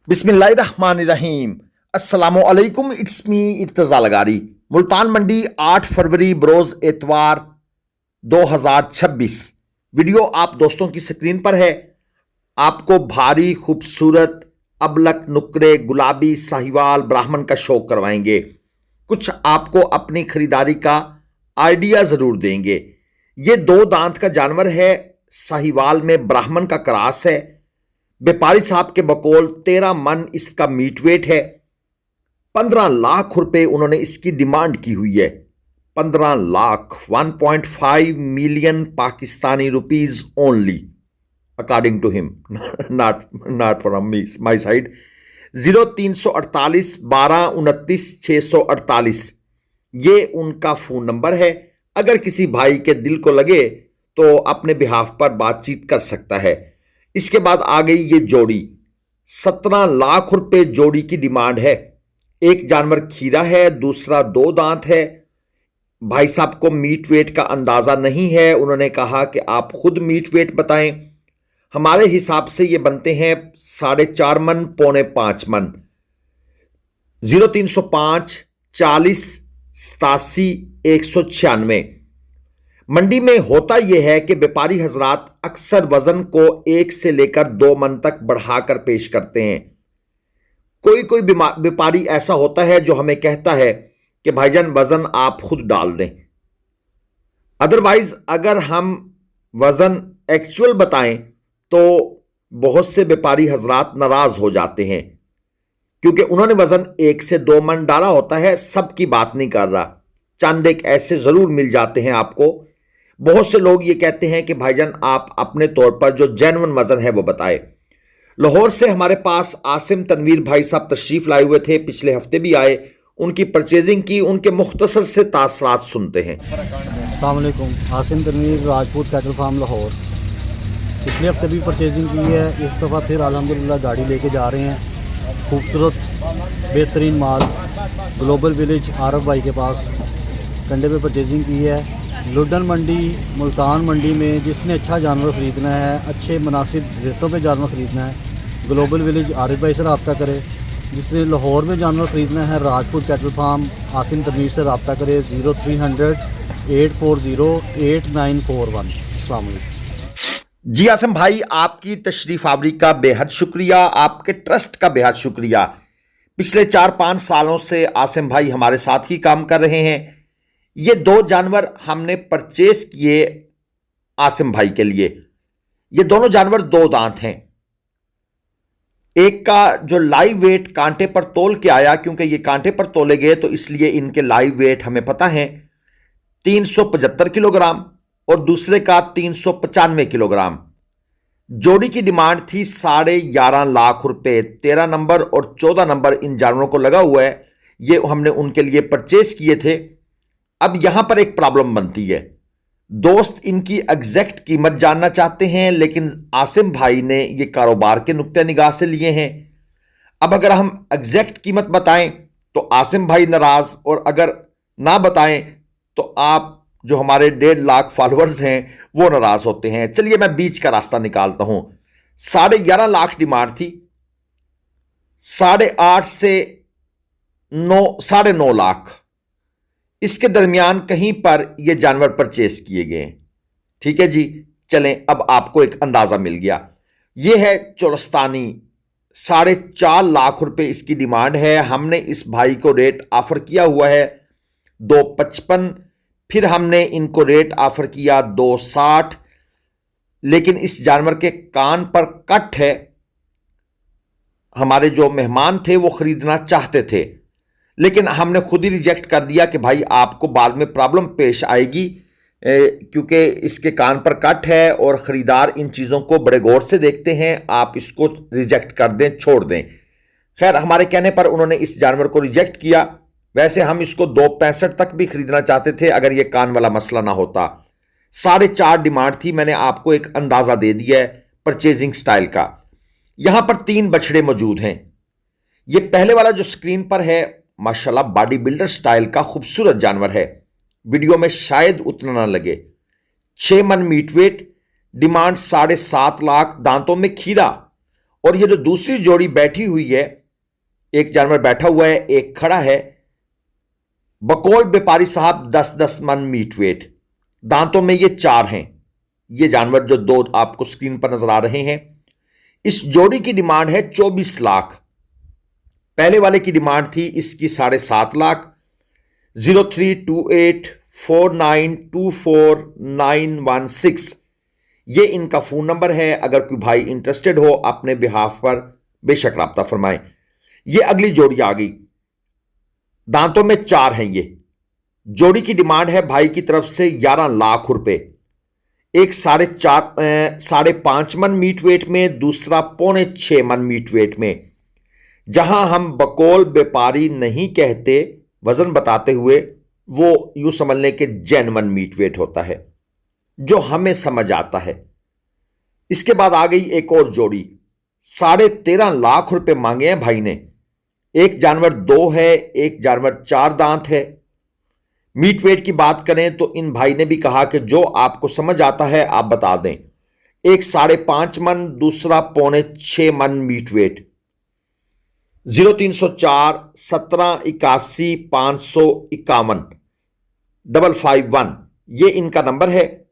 बिस्मिल्लाहिर्रहमानिर्रहीम। अस्सलामुअलैकुम। It's me Irtaza Lagari. Multan Mandi 8 फरवरी बरोज एतवार 2026। वीडियो आप दोस्तों की स्क्रीन पर है। आपको भारी खूबसूरत अबलक नुकरे गुलाबी साहिवाल ब्राह्मण का शौक करवाएंगे। कुछ आपको अपनी खरीदारी का आइडिया जरूर देंगे। ये 2 दांत का जानवर है, साहिवाल में ब्राह्मण का क्रॉस है। व्यापारी साहब के बकौल 13 मन इसका मीट वेट है। 15 लाख रुपए उन्होंने इसकी डिमांड की हुई है। 15 lakh 1.5 million Pakistani rupees only according to him, not from my side. 0348 12 29 648 ये उनका फोन नंबर है। अगर किसी भाई के दिल को लगे तो अपने बिहाफ पर बातचीत कर सकता है। इसके बाद आ गई ये जोड़ी। 17 लाख रुपए जोड़ी की डिमांड है। एक जानवर खीरा है, दूसरा 2 दांत है। भाई साहब को मीट वेट का अंदाजा नहीं है। उन्होंने कहा कि आप खुद मीट वेट बताएं। हमारे हिसाब से ये बनते हैं 4.5 मन, 4.25 मन। 0305 40 87 196। मंडी में होता यह है कि व्यापारी हजरात अक्सर वजन को 1 से लेकर 2 मन तक बढ़ाकर पेश करते हैं। कोई कोई व्यापारी ऐसा होता है जो हमें कहता है कि भाईजान वजन आप खुद डाल दें। अदरवाइज अगर हम वजन एक्चुअल बताएं तो बहुत से व्यापारी हजरात नाराज हो जाते हैं, क्योंकि उन्होंने वजन 1 से 2 मन डाला होता है। सबकी बात नहीं कर रहा, चंद एक ऐसे जरूर मिल जाते हैं आपको। बहुत से लोग ये कहते हैं कि भाईजान आप अपने तौर पर जो जेन्युइन वजन है वो बताएं। लाहौर से हमारे पास आसिम तनवीर भाई साहब तशरीफ लाए हुए थे, पिछले हफ्ते भी आए, उनकी परचेजिंग की, उनके मुख्तसर से तासरात सुनते हैं। अस्सलाम वालेकुम। Asim Tanveer, Rajput cattle farm Lahore. पिछले हफ्ते भी परचेजिंग की है, इस दफ़ा फिर अल्हम्दुलिल्लाह गाड़ी लेके जा रहे हैं। खूबसूरत बेहतरीन माल ग्लोबल विलेज आरब भाई के पास कंडे पे परचेजिंग की है। लुडन मंडी, मुल्तान मंडी में जिसने अच्छा जानवर ख़रीदना है, अच्छे मुनासिब रेटों पे जानवर ख़रीदना है, ग्लोबल विलेज आरिफ भाई से रब्ता करे। जिसने लाहौर में जानवर ख़रीदना है, राजपूत कैटल फार्म आसिम तनवीर से रब्ता करे। 0300 840 8941। अस्सलाम वालेकुम। जी आसिम भाई, आपकी तशरीफ आवरी का बेहद शुक्रिया, आपके ट्रस्ट का बेहद शुक्रिया। पिछले 4-5 सालों से आसिम भाई हमारे साथ ही काम कर रहे हैं। ये 2 जानवर हमने परचेस किए आसिम भाई के लिए। ये दोनों जानवर 2 दांत हैं। एक का जो लाइव वेट कांटे पर तोल के आया, क्योंकि ये कांटे पर तोले गए तो इसलिए इनके लाइव वेट हमें पता है 375 किलोग्राम, और दूसरे का 395 किलोग्राम। जोड़ी की डिमांड थी 11.5 लाख रुपए। 13 नंबर और 14 नंबर इन जानवरों को लगा हुआ है। ये हमने उनके लिए परचेस किए थे। अब यहां पर एक प्रॉब्लम बनती है, दोस्त इनकी एग्जैक्ट कीमत जानना चाहते हैं, लेकिन आसिम भाई ने ये कारोबार के नुक्ते निगाह से लिए हैं। अब अगर हम एग्जैक्ट कीमत बताएं तो आसिम भाई नाराज, और अगर ना बताएं तो आप जो हमारे 1.5 लाख फॉलोअर्स हैं वो नाराज होते हैं। चलिए मैं बीच का रास्ता निकालता हूं। 11.5 लाख डिमांड थी, 8.5 से 9.5 लाख, इसके दरमियान कहीं पर यह जानवर परचेस किए गए। ठीक है जी, चलें, अब आपको एक अंदाजा मिल गया। यह है चोलस्तानी, 4.5 लाख रुपए इसकी डिमांड है। हमने इस भाई को रेट ऑफर किया हुआ है 2.55, फिर हमने इनको रेट ऑफर किया 2.60, लेकिन इस जानवर के कान पर कट है। हमारे जो मेहमान थे वो खरीदना चाहते थे, लेकिन हमने खुद ही रिजेक्ट कर दिया कि भाई आपको बाद में प्रॉब्लम पेश आएगी, क्योंकि इसके कान पर कट है और ख़रीदार इन चीज़ों को बड़े गौर से देखते हैं। आप इसको रिजेक्ट कर दें, छोड़ दें। खैर, हमारे कहने पर उन्होंने इस जानवर को रिजेक्ट किया। वैसे हम इसको 2.65 तक भी खरीदना चाहते थे अगर ये कान वाला मसला ना होता। 4.5 डिमांड थी। मैंने आपको एक अंदाज़ा दे दिया है परचेजिंग स्टाइल का। यहां पर 3 बछड़े मौजूद हैं। ये पहले वाला जो स्क्रीन पर है माशाल्लाह बॉडी बिल्डर स्टाइल का खूबसूरत जानवर है। वीडियो में शायद उतना ना लगे। 6 मन मीट वेट, डिमांड 7.5 लाख, दांतों में खीरा, और ये जो दूसरी जोड़ी बैठी हुई है, एक जानवर बैठा हुआ है, एक खड़ा है, बकौल व्यापारी साहब 10-10 मन मीट वेट, दांतों में ये 4 हैं। ये जानवर जो 2 आपको स्क्रीन पर नजर आ रहे हैं, इस जोड़ी की डिमांड है 24 लाख। पहले वाले की डिमांड थी इसकी 7.5 लाख। 03284924 ये इनका फोन नंबर है। अगर कोई भाई इंटरेस्टेड हो अपने बिहाफ पर बेशक राब्ता फरमाएं। ये अगली जोड़ी आ गई, दांतों में 4 हैं। ये जोड़ी की डिमांड है भाई की तरफ से 11 लाख रुपए। एक 5.5 मन मीट वेट में, दूसरा 5.25 मन मीट वेट में। जहां हम बकौल व्यापारी नहीं कहते वजन बताते हुए, वो यूं समझ लें कि जेन्युइन मीट वेट होता है जो हमें समझ आता है। इसके बाद आ गई एक और जोड़ी, 13.5 लाख रुपए मांगे हैं भाई ने। एक जानवर 2 है, एक जानवर 4 दांत है। मीट वेट की बात करें तो इन भाई ने भी कहा कि जो आपको समझ आता है आप बता दें। एक 5.5 मन, दूसरा 5.25 मन मीट वेट। 0304 1781 551 551 ये इनका नंबर है।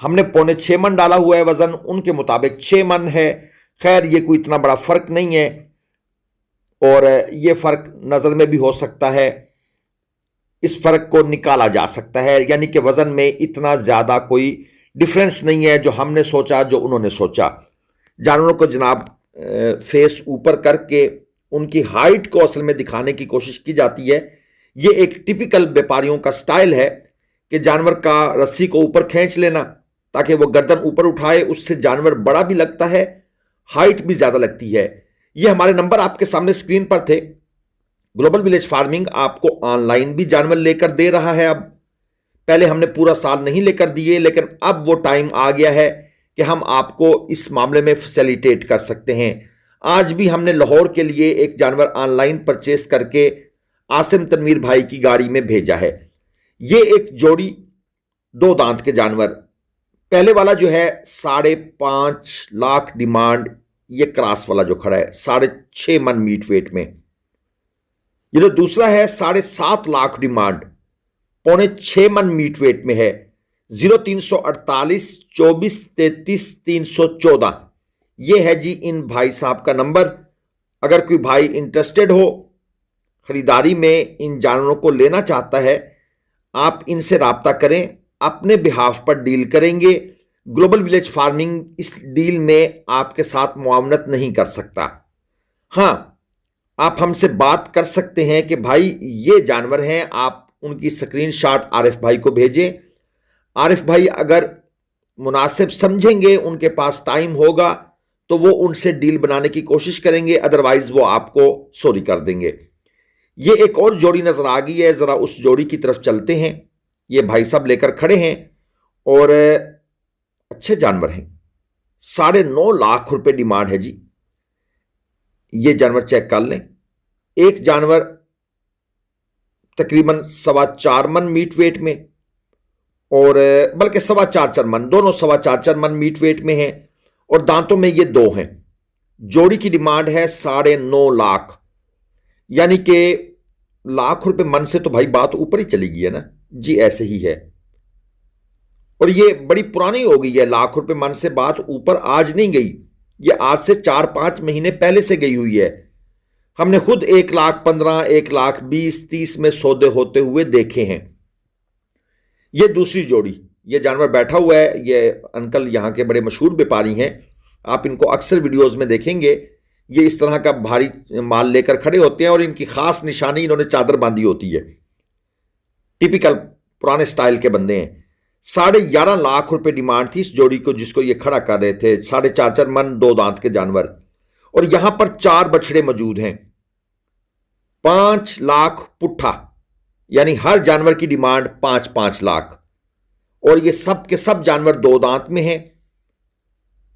हमने 5.25 मन डाला हुआ है वजन, उनके मुताबिक 6 मन है। खैर ये कोई इतना बड़ा फर्क नहीं है और ये फर्क नजर में भी हो सकता है। इस फर्क को निकाला जा सकता है, यानी कि वजन में इतना ज्यादा कोई डिफरेंस नहीं है जो हमने सोचा, जो उन्होंने सोचा। जानवरों को जनाब फेस ऊपर करके उनकी हाइट को असल में दिखाने की कोशिश की जाती है। ये एक टिपिकल व्यापारियों का स्टाइल है कि जानवर का रस्सी को ऊपर खींच लेना ताकि वो गर्दन ऊपर उठाए, उससे जानवर बड़ा भी लगता है, हाइट भी ज्यादा लगती है। ये हमारे नंबर आपके सामने स्क्रीन पर थे। ग्लोबल विलेज फार्मिंग आपको ऑनलाइन भी जानवर लेकर दे रहा है। अब पहले हमने पूरा साल नहीं लेकर दिए, लेकिन अब वो टाइम आ गया है कि हम आपको इस मामले में फैसिलिटेट कर सकते हैं। आज भी हमने लाहौर के लिए एक जानवर ऑनलाइन परचेस करके आसिम तनवीर भाई की गाड़ी में भेजा है। ये एक जोड़ी 2 दांत के जानवर, पहले वाला जो है 5.5 लाख डिमांड, ये क्रॉस वाला जो खड़ा है 6.5 मन मीट वेट में। ये जो दूसरा है 7.5 लाख डिमांड, 5.25 मन मीट वेट में है। 0348 24 33 314 ये है जी इन भाई साहब का नंबर। अगर कोई भाई इंटरेस्टेड हो खरीदारी में, इन जानवरों को लेना चाहता है, आप इनसे राब्ता करें, अपने बिहाफ पर डील करेंगे। ग्लोबल विलेज फार्मिंग इस डील में आपके साथ मुआवनत नहीं कर सकता। हां, आप हमसे बात कर सकते हैं कि भाई ये जानवर हैं, आप उनकी स्क्रीनशॉट आरिफ भाई को भेजें। आरिफ भाई अगर मुनासिब समझेंगे, उनके पास टाइम होगा, तो वो उनसे डील बनाने की कोशिश करेंगे, अदरवाइज वो आपको सॉरी कर देंगे। ये एक और जोड़ी नजर आ गई है, जरा उस जोड़ी की तरफ चलते हैं। ये भाई साहब लेकर खड़े हैं और अच्छे जानवर हैं। 9.5 लाख रुपए डिमांड है जी। ये जानवर चेक कर लें। एक जानवर तकरीबन 4.25 मन मीट वेट में, और बल्कि 4.25 मन, दोनों 4.25 मन मीट वेट में हैं और दांतों में ये 2 हैं। जोड़ी की डिमांड है 9.5 लाख, यानी कि लाख रुपए मन से तो भाई बात ऊपर ही चली गई है ना जी, ऐसे ही है। और ये बड़ी पुरानी हो गई है, लाख रुपए मन से बात ऊपर आज नहीं गई, ये आज से 4-5 महीने पहले से गई हुई है। हमने खुद 1,15,000, 1,20,000, 30 में सौदे होते हुए देखे हैं। ये दूसरी जोड़ी, ये जानवर बैठा हुआ है, ये अंकल यहाँ के बड़े मशहूर व्यापारी हैं, आप इनको अक्सर वीडियोस में देखेंगे। ये इस तरह का भारी माल लेकर खड़े होते हैं और इनकी खास निशानी, इन्होंने चादर बांधी होती है। टिपिकल पुराने स्टाइल के बंदे हैं। 11.5 लाख रुपए डिमांड थी इस जोड़ी को, जिसको ये खड़ा कर रहे थे। 4.5 मन 2 दांत के जानवर, और यहां पर 4 बछड़े मौजूद हैं। 5 लाख पुट्ठा, यानी हर जानवर की डिमांड 5-5 लाख, और ये सब के सब जानवर 2 दांत में हैं।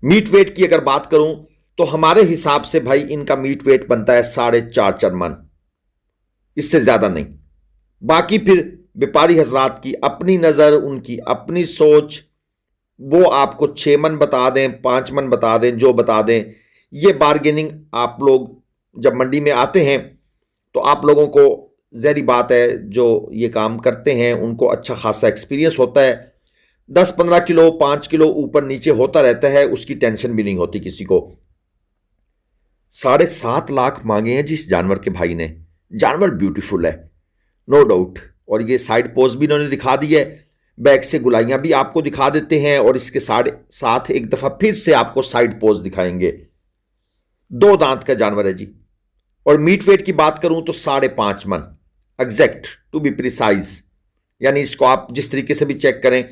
मीट वेट की अगर बात करूं तो हमारे हिसाब से भाई इनका मीट वेट बनता है 4.5 मन, इससे ज्यादा नहीं। बाकी फिर व्यापारी हजरात की अपनी नजर, उनकी अपनी सोच, वो आपको 6 मन बता दें, 5 मन बता दें, जो बता दें, ये बार्गेनिंग आप लोग जब मंडी में आते हैं तो आप लोगों को ज़ाहिर बात है जो ये काम करते हैं उनको अच्छा खासा एक्सपीरियंस होता है। 10-15 किलो 5 किलो ऊपर नीचे होता रहता है, उसकी टेंशन भी नहीं होती किसी को। 7.5 लाख मांगे हैं जिस जानवर के भाई ने। जानवर ब्यूटीफुल है नो डाउट, और ये साइड पोज भी इन्होंने दिखा दी है, बैक से गुलाइयां भी आपको दिखा देते हैं और इसके साथ एक दफा फिर से आपको साइड पोज दिखाएंगे। 2 दांत का जानवर है जी। और मीट वेट की बात करूं तो 5.5 मन एग्जैक्ट टू बी प्रिसाइज, यानी इसको आप जिस तरीके से भी चेक करें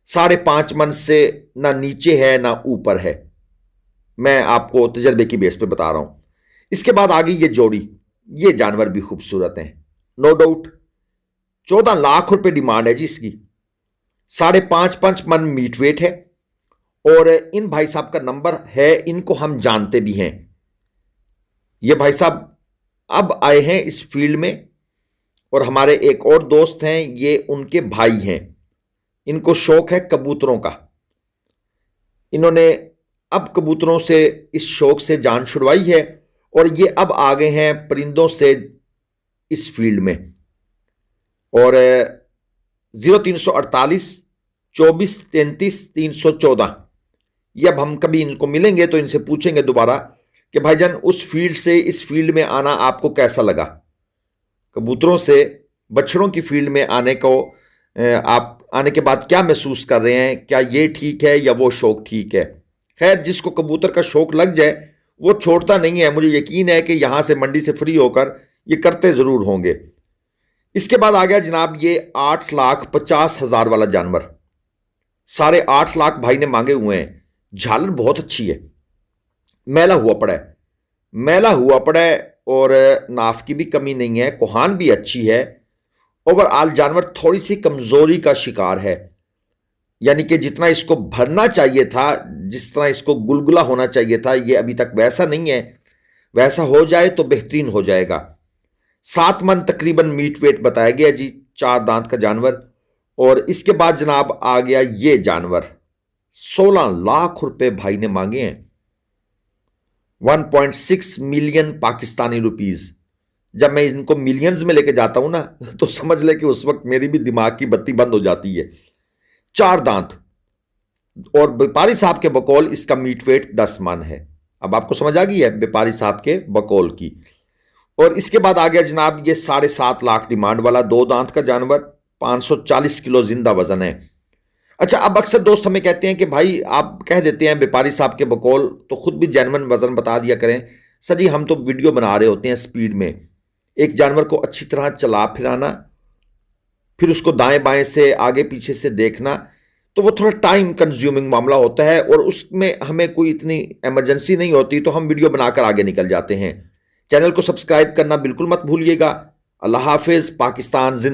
5.5 मन से ना नीचे है ना ऊपर है, मैं आपको तजर्बे की बेस पे बता रहा हूं। इसके बाद आ गई ये जोड़ी, ये जानवर भी खूबसूरत है नो डाउट। 14 लाख रुपए डिमांड है जी इसकी। 5.5 मन मीट वेट है और इन भाई साहब का नंबर है, इनको हम जानते भी हैं। ये भाई साहब अब आए हैं इस फील्ड में और हमारे एक और दोस्त हैं, ये उनके भाई हैं। इनको शौक है कबूतरों का। इन्होंने अब कबूतरों से इस शौक से जान छुड़वाई है और ये अब आ गए हैं परिंदों से इस फील्ड में। और 0348 24 33 314, ये अब हम कभी इनको मिलेंगे तो इनसे पूछेंगे दोबारा कि भाईजान उस फील्ड से इस फील्ड में आना आपको कैसा लगा, कबूतरों से बछड़ों की फील्ड में आने को आप आने के बाद क्या महसूस कर रहे हैं, क्या ये ठीक है या वो शौक ठीक है। खैर जिसको कबूतर का शौक लग जाए वो छोड़ता नहीं है, मुझे यकीन है कि यहां से मंडी से फ्री होकर ये करते जरूर होंगे। इसके बाद आ गया जनाब ये 8,50,000 वाला जानवर। 8.5 लाख भाई ने मांगे हुए हैं। झालर बहुत अच्छी है, मैला हुआ पड़ा है, मैला हुआ पड़ा है और नाफ की भी कमी नहीं है, कोहान भी अच्छी है। ओवरऑल जानवर थोड़ी सी कमजोरी का शिकार है, यानी कि जितना इसको भरना चाहिए था, जिस तरह इसको गुलगुला होना चाहिए था, ये अभी तक वैसा नहीं है। वैसा हो जाए तो बेहतरीन हो जाएगा। 7 मन तकरीबन मीट वेट बताया गया जी, 4 दांत का जानवर। और इसके बाद जनाब आ गया ये जानवर, 16 लाख रुपए भाई ने मांगे हैं। 1.6 मिलियन पाकिस्तानी रुपीज। जब मैं इनको मिलियंस में लेके जाता हूं ना तो समझ ले कि उस वक्त मेरी भी दिमाग की बत्ती बंद हो जाती है। 4 दांत और व्यापारी साहब के बकौल इसका मीट वेट 10 मन है। अब आपको समझ आ गई है व्यापारी साहब के बकौल की। और इसके बाद आ गया जनाब ये 7.5 लाख डिमांड वाला 2 दांत का जानवर, 540 किलो जिंदा वजन है। अच्छा, अब अक्सर दोस्त हमें कहते हैं कि भाई आप कह देते हैं व्यापारी साहब के बकौल, तो खुद भी जेन्युइन वजन बता दिया करें। सर जी हम तो वीडियो बना रहे होते हैं स्पीड में, एक जानवर को अच्छी तरह चला फिराना, फिर उसको दाएं बाएं से आगे पीछे से देखना, तो वो थोड़ा टाइम कंज्यूमिंग मामला होता है और उसमें हमें कोई इतनी इमरजेंसी नहीं होती, तो हम वीडियो बनाकर आगे निकल जाते हैं। चैनल को सब्सक्राइब करना बिल्कुल मत भूलिएगा। अल्लाह हाफिज, पाकिस्तान जिंदा।